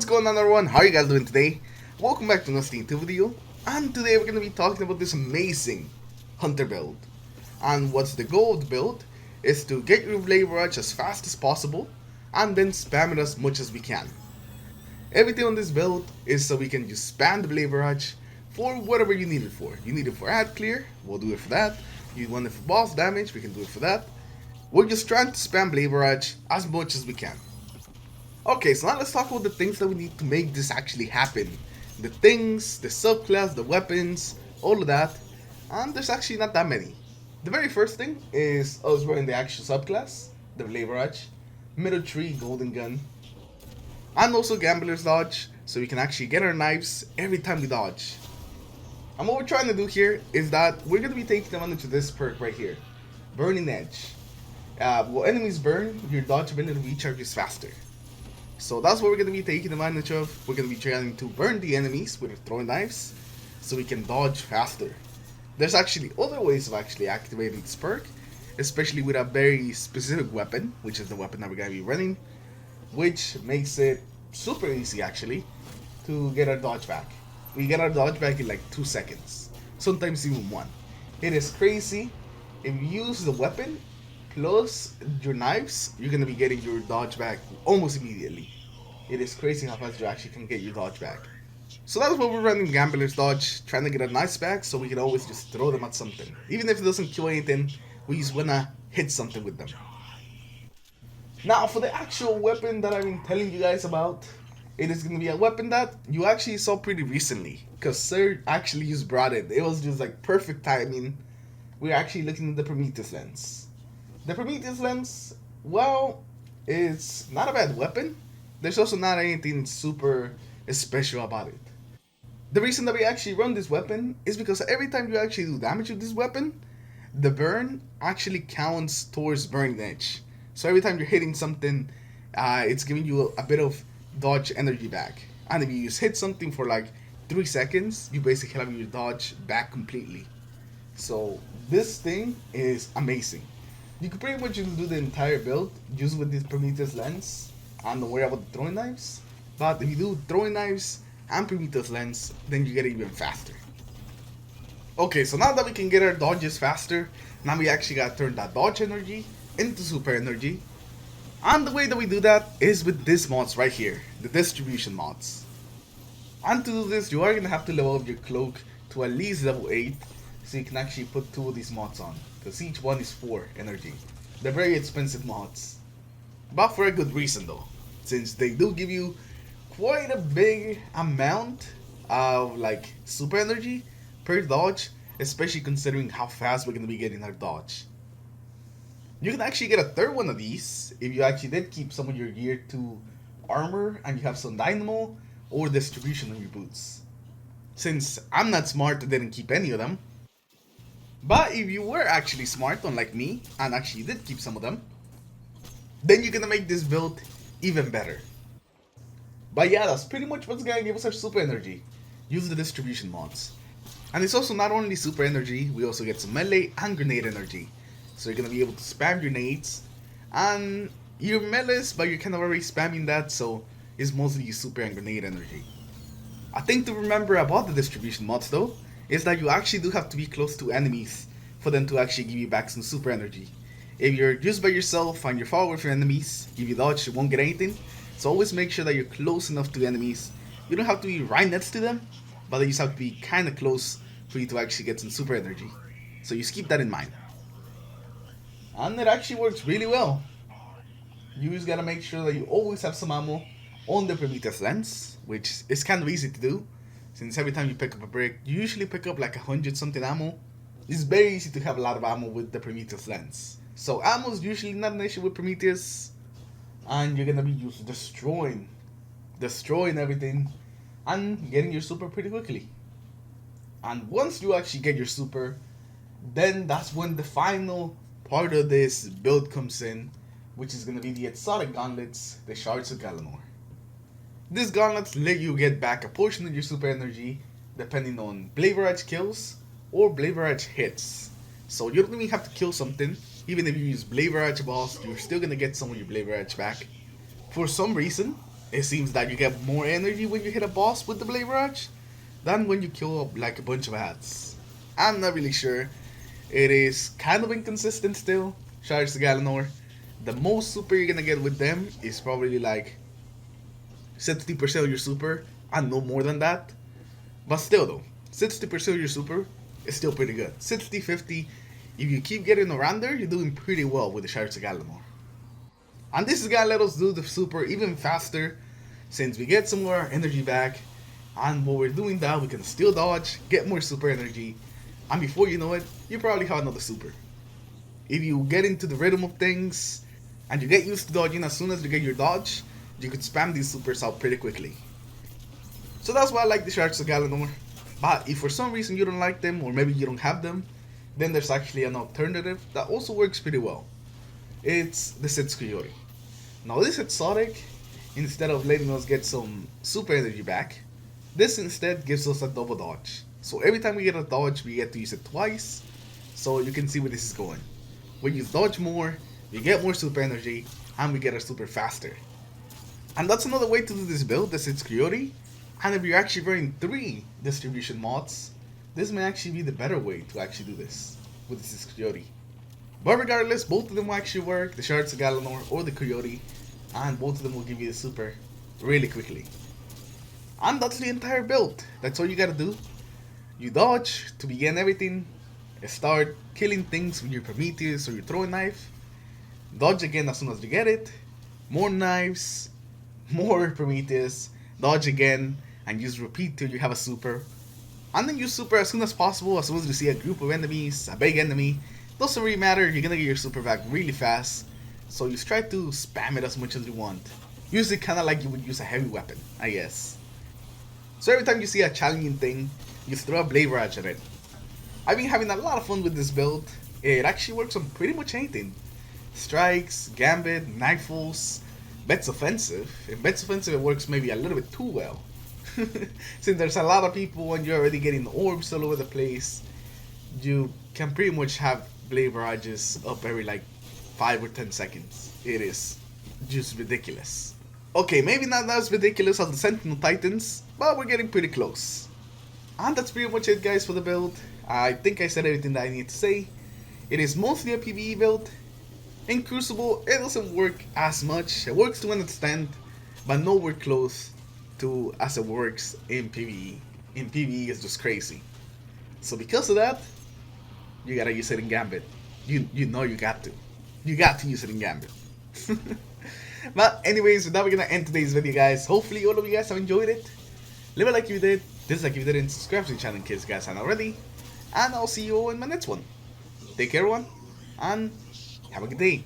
What's going on, everyone? How are you guys doing today? Welcome back to another 2 video, and today we're going to be talking about this amazing hunter build. And what's the goal of the build is to get your Barrage as fast as possible and then spam it as much as we can. Everything on this build is so we can just spam the Barrage for whatever you need it for. You need it for ad clear, we'll do it for that. You want it for boss damage, we can do it for that. We're just trying to spam Barrage as much as we can. Okay, so now let's talk about the things that we need to make this actually happen. The things, the subclass, the weapons, all of that. And there's actually not that many. The very first thing is us running the actual subclass, the Barrage, middle tree, golden gun, and also gambler's dodge, so we can actually get our knives every time we dodge. And what we're trying to do here is that we're going to be taking advantage of this perk right here, Burning Edge. While enemies burn, your dodge ability recharges faster. So that's what we're going to be taking advantage of. We're going to be trying to burn the enemies with our throwing knives so we can dodge faster. There's actually other ways of actually activating this perk, especially with a very specific weapon, which is the weapon that we're going to be running, which makes it super easy actually to get our dodge back. We get our dodge back in like 2 seconds, sometimes even 1. It is crazy. If you use the weapon plus your knives, you're going to be getting your dodge back almost immediately. It is crazy how fast you actually can get your dodge back. So that's what we're running Gambler's Dodge, trying to get our knives back so we can always just throw them at something. Even if it doesn't kill anything, we just want to hit something with them. Now for the actual weapon that I've been telling you guys about, it is going to be a weapon that you actually saw pretty recently, because Sir actually just brought it. It was just like perfect timing. We're actually looking at the Prometheus Lens. The Prometheus Lens, well, it's not a bad weapon. There's also not anything super special about it. The reason that we actually run this weapon is because every time you actually do damage with this weapon, the burn actually counts towards Burning Edge. So every time you're hitting something, it's giving you a bit of dodge energy back. And if you just hit something for like 3 seconds, you basically have your dodge back completely. So this thing is amazing. You can pretty much do the entire build just with this Prometheus Lens and don't worry about the throwing knives. But if you do throwing knives and Prometheus Lens, then you get it even faster. Okay, so now that we can get our dodges faster, now we actually gotta turn that dodge energy into super energy. And the way that we do that is with these mods right here, the distribution mods. And to do this, you are gonna have to level up your cloak to at least level 8, so you can actually put 2 of these mods on, because each one is 4 energy. They're very expensive mods, but for a good reason though, since they do give you quite a big amount of like super energy per dodge, especially considering how fast we're going to be getting our dodge. You can actually get a third one of these if you actually did keep some of your gear to armor and you have some dynamo or distribution on your boots. Since I'm not smart, I didn't keep any of them. But if you were actually smart, unlike me, and actually did keep some of them, then you're gonna make this build even better. But yeah, that's pretty much what's gonna give us our super energy. Use the distribution mods. And it's also not only super energy, we also get some melee and grenade energy. So you're gonna be able to spam grenades, and you're melees, but you're kind of already spamming that, so it's mostly super and grenade energy. A thing to remember about the distribution mods though, is that you actually do have to be close to enemies for them to actually give you back some super energy. If you're just by yourself and you're far away from enemies, if you dodge, you won't get anything. So always make sure that you're close enough to enemies. You don't have to be right next to them, but you just have to be kind of close for you to actually get some super energy. So just keep that in mind. And it actually works really well. You just gotta make sure that you always have some ammo on the Prometheus Lens, which is kind of easy to do, since every time you pick up a brick, you usually pick up like 100 something ammo. It's very easy to have a lot of ammo with the Prometheus Lens. So ammo is usually not an issue with Prometheus, and you're gonna be just destroying everything and getting your super pretty quickly. And once you actually get your super, then that's when the final part of this build comes in, which is gonna be the exotic gauntlets, the Shards of Galanor. These gauntlets let you get back a portion of your super energy depending on Barrage kills or Barrage hits. So you don't even have to kill something. Even if you use Barrage boss, you're still gonna get some of your Barrage back. For some reason, It seems that you get more energy when you hit a boss with the Blade Barrage than when you kill up like a bunch of hats. I'm not really sure. It is kind of inconsistent still. Shards Galanor. The most super you're gonna get with them is probably like 60% of your super, and no more than that. But still though, 60% of your super is still pretty good. 60-50, if you keep getting around there, you're doing pretty well with the Shards of Galanor. And this is gonna let us do the super even faster, since we get some more energy back, and while we're doing that, we can still dodge, get more super energy, and before you know it, you probably have another super. If you get into the rhythm of things, and you get used to dodging as soon as you get your dodge, you could spam these supers out pretty quickly. So that's why I like the Shards of Galanor. But if for some reason you don't like them, or maybe you don't have them, then there's actually an alternative that also works pretty well. It's the Sith's Coyote. Now this exotic, instead of letting us get some super energy back, this instead gives us a double dodge. So every time we get a dodge, we get to use it twice. So you can see where this is going. When you dodge more, you get more super energy, and we get our super faster. And that's another way to do this build, the Sith's Coyote. And if you're actually running 3 distribution mods, this may actually be the better way to actually do this with the Sith's Coyote. But regardless, both of them will actually work, the Shards of Galanor or the Coyote, and both of them will give you the super really quickly. And that's the entire build. That's all you gotta do. You dodge to begin everything, start killing things with your Prometheus or your throwing knife, dodge again as soon as you get it, more knives, more Prometheus, dodge again, and just repeat till you have a super. And then use super as soon as possible, as soon as you see a group of enemies, a big enemy. Doesn't really matter, you're gonna get your super back really fast. So just try to spam it as much as you want. Use it kinda like you would use a heavy weapon, I guess. So every time you see a challenging thing, just throw a Blade Barrage at it. I've been having a lot of fun with this build. It actually works on pretty much anything. Strikes, Gambit, Nightfalls, Bet's Offensive. In Bet's Offensive it works maybe a little bit too well. Since there's a lot of people and you're already getting orbs all over the place, you can pretty much have Blade Barrages up every like 5 or 10 seconds. It is just ridiculous. Okay, maybe not as ridiculous as the Sentinel Titans, but we're getting pretty close. And that's pretty much it guys for the build. I think I said everything that I need to say. It is mostly a PvE build. In Crucible, it doesn't work as much. It works to an extent, but nowhere close to as it works in PvE. In PvE, it's just crazy. So because of that, you gotta use it in Gambit. You know you got to. You got to use it in Gambit. But anyways, with that we're gonna end today's video guys. Hopefully all of you guys have enjoyed it. Leave a like if you did, dislike if you didn't, subscribe to the channel in case you guys haven't already. And I'll see you all in my next one. Take care everyone, and have a good day.